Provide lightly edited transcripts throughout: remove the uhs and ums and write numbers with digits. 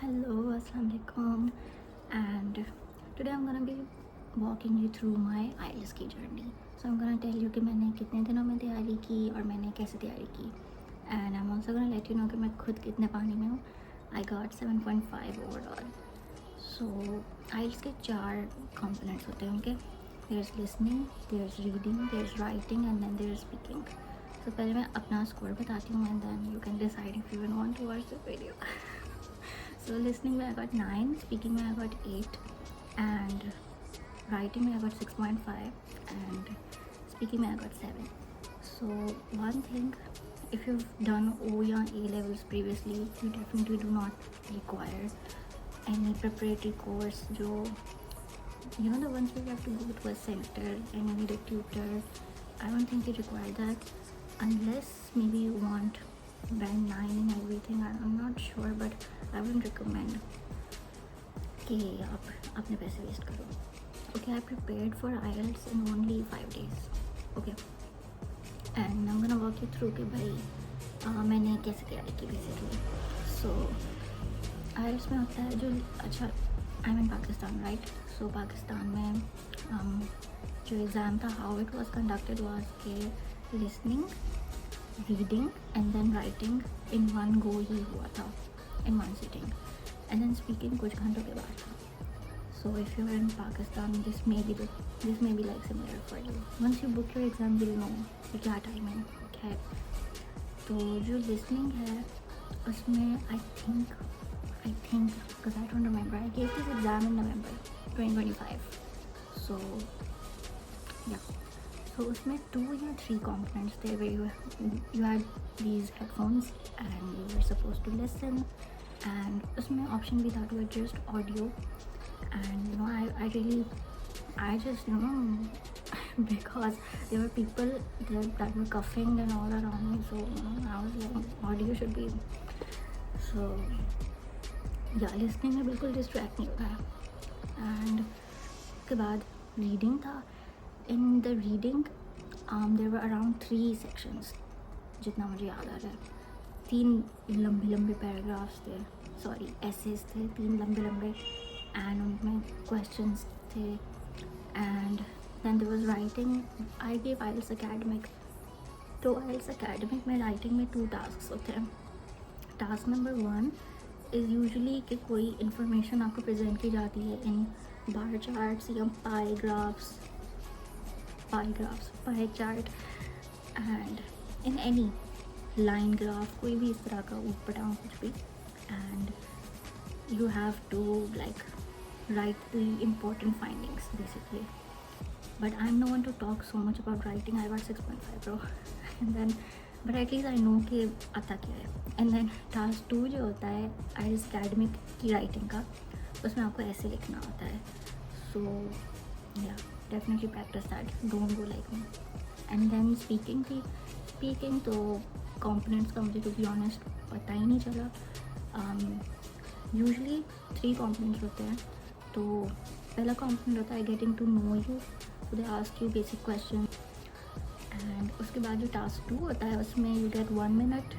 Hello, Assalamu alaikum, and today I'm gonna be walking you through my IELTS की journey. So I'm gonna tell you कि मैंने कितने दिनों में तैयारी की और मैंने कैसे तैयारी की, and I'm also gonna let you know कि मैं खुद कितने पानी में हूँ. I got 7.5 overall. So IELTS के 4 components होते हैं उनके. There's listening, there's reading, there's writing, and then there's speaking. So पहले मैं अपना स्कोर बताती हूँ and then you can decide if you want to watch the video. So listening में I got 9, speaking में I got 8, and writing में I got 6.5, and speaking में I got 7. So one thing, if you've done O या A levels previously, you definitely do not require any preparatory course जो the ones where you have to go to a center and you need a tutor. I don't think you require that unless maybe you want band 9 and everything. I'm not sure, but I wouldn't recommend कि आप अपने पैसे waste करो. Okay, I prepared for IELTS in only 5 days. Okay, and I'm gonna walk you through कि भाई मैंने कैसे तैयारी की basically. So IELTS में होता है जो अच्छा I'm in Pakistan, right? So Pakistan में जो एग्ज़ाम था, how it was conducted was कि listening, reading and then writing in one go ही हुआ था, in one sitting, and then speaking कुछ घंटों के बाद था. So if you're in Pakistan, this may be like similar for you. Once you book your exam, you'll know कि क्या timing है. तो जो listening है उसमें I think because I don't remember, I gave this exam in November 2025. So yeah. So उसमें 2 या 3 components थे where you had these headphones and you were supposed to listen, and उसमें option भी था to adjust audio, and I just because there were people there that were coughing and all around me, so I was like audio should be. So yeah, listening में बिल्कुल distract नहीं हो रहा है. And उसके बाद reading था. In the reading there were around 3 sections जितना मुझे याद आ रहा है. 3 लंबे पैराग्राफ्स थे, सॉरी एसेस थे, 3 लंबे एंड उनमें क्वेश्चंस थे. And then there was writing. I gave IELTS academic. तो IELTS एकेडमिक में राइटिंग में 2 टास्क होते हैं. टास्क नंबर 1 इज़ यूजुअली कि कोई इन्फॉर्मेशन आपको प्रेजेंट की जाती है इन बार चार्ट्स या pie chart and in any line graph, कोई भी इस तरह का ऊपर डाउन कुछ भी, and you have to like write the important findings basically. But I'm no one to talk so much about writing. I got 6.5 bro. And then but at least I know कि आता क्या है. And then task 2 जो होता है IELTS academic की writing का, उसमें आपको ऐसे लिखना होता है. So yeah, definitely practice that. Don't go like me. And then speaking थी. Speaking तो components का मुझे to be honest पता ही नहीं चला. Usually 3 components होते हैं. तो पहला component होता है getting to know you. So they ask you basic questions. And उसके बाद जो task 2 होता है उसमें you get 1 minute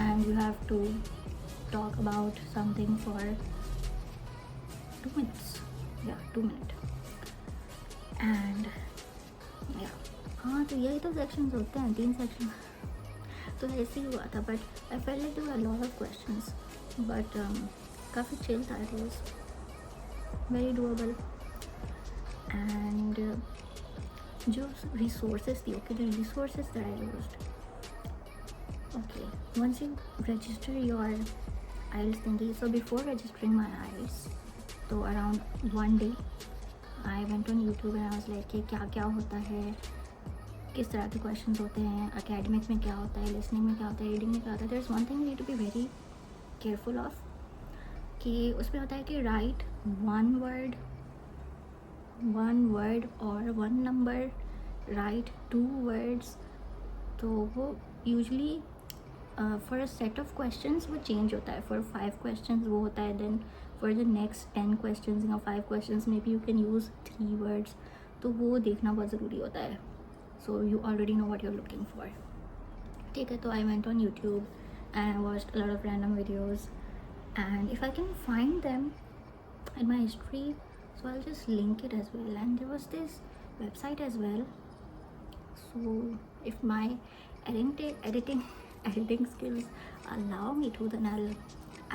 and you have to talk about something for 2 minutes. Yeah, 2 minutes. And yeah, हाँ तो यही तो sections होते हैं, 3 sections. तो ऐसे ही हुआ था. But I felt like there were a lot of questions. But काफ़ी chill था. It was very doable. And जो resources थी, okay, the resources that I used. Okay, once you register your IELTS thingy, so before registering my IELTS, तो around 1 day I went on YouTube and I was like कि क्या क्या होता है, किस तरह के questions होते हैं, academic में क्या होता है, listening में क्या होता है, reading में क्या होता है. There's one thing you need to be very careful of कि उसमें होता है कि write one word or 1 number, write 2 words. तो वो usually for a set of questions वो change होता है. For 5 questions वो होता है, then for the next 10 questions या 5 questions maybe you can use 3 words. तो वो देखना बहुत ज़रूरी होता है. So you already know what you're looking for. ठीक है, तो I went on YouTube and I watched a lot of random videos and if I can find them in my history, so I'll just link it as well. And there was this website as well, so if my editing editing skills allow me to, then I'll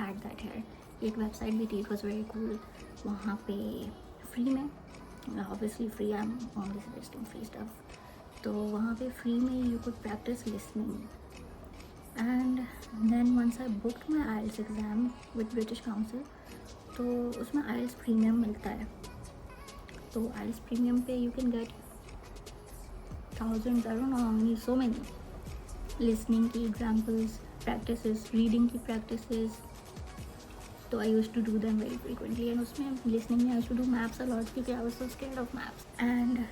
add that here. एक website भी थी, it was very cool. वहाँ पे free में, obviously free, I am only suggesting free stuff. तो वहाँ पे free में you could practice listening. And then once I booked my IELTS exam with British Council, तो उसमें आइल्स प्रीमियम मिलता है. तो आइल्स प्रीमियम पे you can get thousands, I don't know how many, so many listening की examples, practices, reading की practices. तो I used to do them very frequently. And उसमें listening में I used to do maps a lot क्योंकि I was so scared of maps. And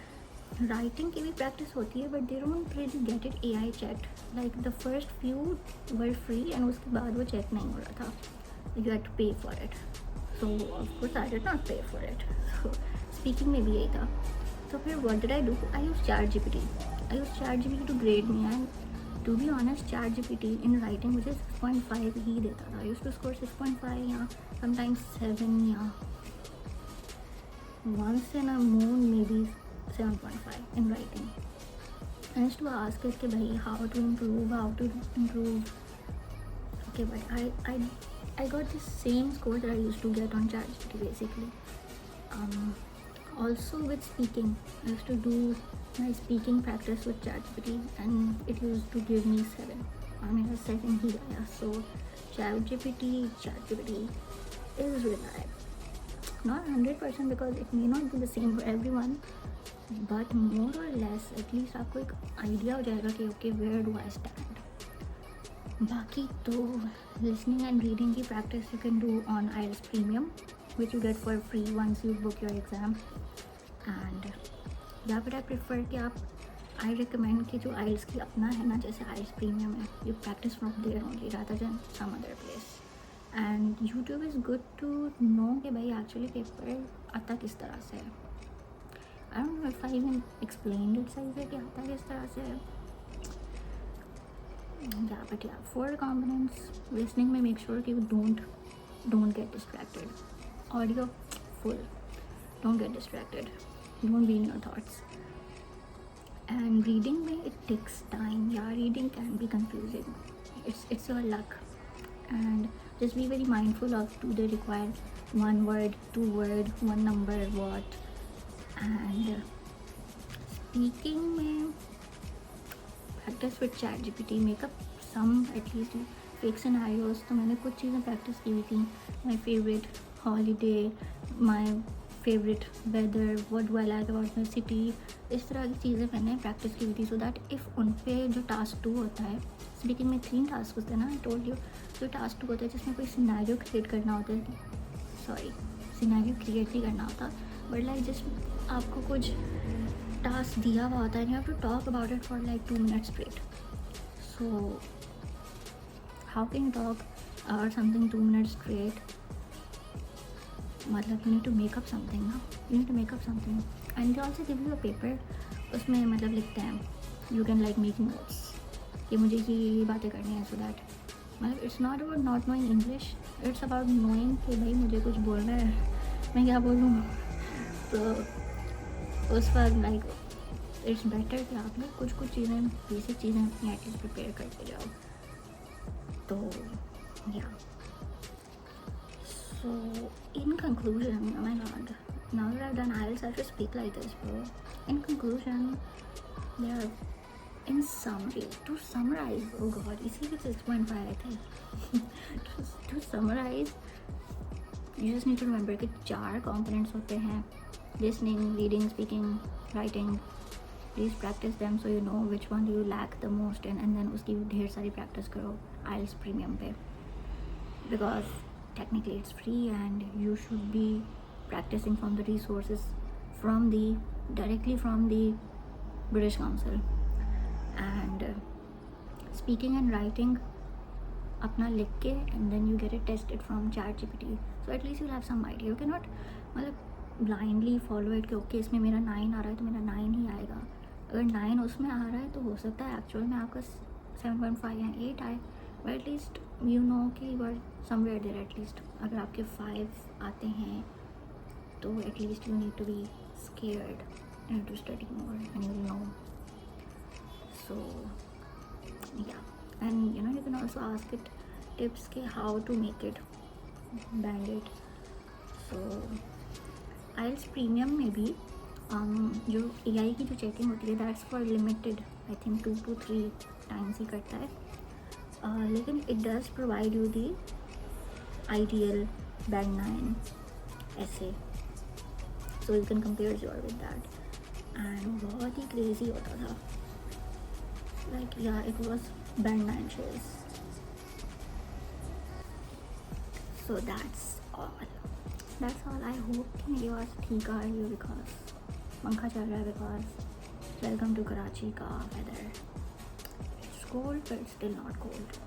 writing की भी practice होती है, but they don't really get it AI checked. Like the first few were free and उसके बाद वो check नहीं हो रहा था. You had to pay for it. So of course I did not pay for it. So speaking में भी यही था. So फिर what did I do? I used ChatGPT. I used ChatGPT to grade me, and to be honest, ChatGPT in writing मुझे 6.5 ही देता था. I used to score 6.5 या sometimes 7 या once in a moon maybe 7.5 in writing. I used to ask it कि भाई how to improve. Okay, but I got the same score that I used to get on ChatGPT basically. Also with speaking, I used to do my speaking practice with ChatGPT and it used to give me 7. I mean, 7 ही आया. So ChatGPT is reliable. Not 100% because it may not be the same for everyone, but more or less at least आपको एक idea हो जाएगा कि okay, where do I stand. बाकी तो listening and reading की practice you can do on IELTS Premium, which you get for free once you book your exam. And या फिर आई प्रेफर कि आप, आई रिकमेंड कि जो आइल्स की अपना है ना, जैसे आइल्स प्रीमियम है, you practice from there only rather than some other place. And YouTube is good to know कि भाई एक्चुअली पेपर आता किस तरह से है. I don't know if I even explained it सही से कि आता किस तरह से है. या बट या फॉर कॉम्पोनेंट्स लिसनिंग में मेक श्योर कि you don't get distracted. Audio full, don't get distracted, don't be in your thoughts. And reading में it takes time. Yeah, reading can be confusing. It's your luck. And just be very mindful of, do they require 1 word, 2 word, 1 number, what. And speaking में practice with ChatGPT, make up some at least fake scenarios. तो मैंने कुछ चीज़ें practice की हुई थी. My favorite holiday, my favourite weather, what do I like about my city, इस तरह की चीज़ें मैंने प्रैक्टिस की हुई थी. सो दैट इफ़ उन पे जो टास्क 2 होता है, स्पीकिंग में 3 टास्क होते हैं ना, आई टोल्ड यू. तो टास्क 2 होता है जिसमें कोई सिनेरियो क्रिएट करना होता है, सिनेरियो क्रिएट नहीं करना होता, बट लाइक जस्ट आपको कुछ टास्क दिया हुआ होता है, you have to talk about it for like 2 minutes straight. So how can you talk about something 2 minutes straight? मतलब you need to make up something ना, you need to make up something. And they also give you a paper, उसमें मतलब लिखते हैं, you can like make notes कि मुझे ये बातें करनी है. सो दैट मतलब it's not about not knowing English, it's about knowing कि भाई मुझे कुछ बोलना है, मैं क्या बोलूँ. तो उस वक्त लाइक इट्स बेटर कि आप लोग कुछ चीज़ें, बेसिक चीज़ें अपनी एटलीस्ट प्रिपेयर करके जाओ. तो या So, in conclusion, oh my god, now that I've done IELTS, I have to speak like this, bro. In conclusion, in summary, to summarize, oh god, इसी with 6.5 I think. to summarize, you just need to remember कि 4 components होते हैं: listening, reading, speaking, writing. Please practice them so you know which one you lack the most in, and then उसकी ढेर सारी practice करो IELTS Premium पे, because technically it's free and you should be practicing from the resources directly from the British Council. And speaking and writing अपना लिख के, and then you get it tested from ChatGPT, so at least you'll have some idea. You cannot मतलब blindly follow it कि okay इसमें मेरा 9 आ रहा है तो मेरा 9 ही आएगा. अगर 9 उसमें आ रहा है तो हो सकता है एक्चुअल में आपका 7.5 या 8 आए. बट एटलीस्ट यू नो कि you are somewhere there. At least अगर आपके 5 आते हैं तो at least you need to be scared and to study more and you'll know. So yeah, and you can also ask it tips ke how to make it band it. So IELTS premium में भी जो AI की जो checking होती है that's for limited, I think 2 to 3 times ही करता है, लेकिन it does provide you the ideal band 9 ऐसे. So you can compare your with that. And बहुत ही क्रेजी होता था, like yeah it was band 9 shares. So that's all. I hope कि मेरी आवाज़ ठीक आ रही हो, बिकॉज पंखा चल रहा है, बिकॉज वेलकम टू कराची का weather. It's cold but still not cold.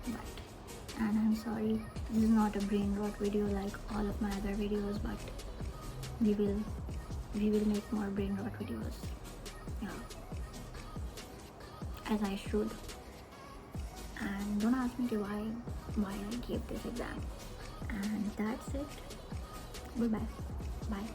But and I'm sorry, this is not a brain rot video like all of my other videos, but we will make more brain rot videos, yeah, as I should. And don't ask me why I gave this exam. And that's it. Goodbye. Bye.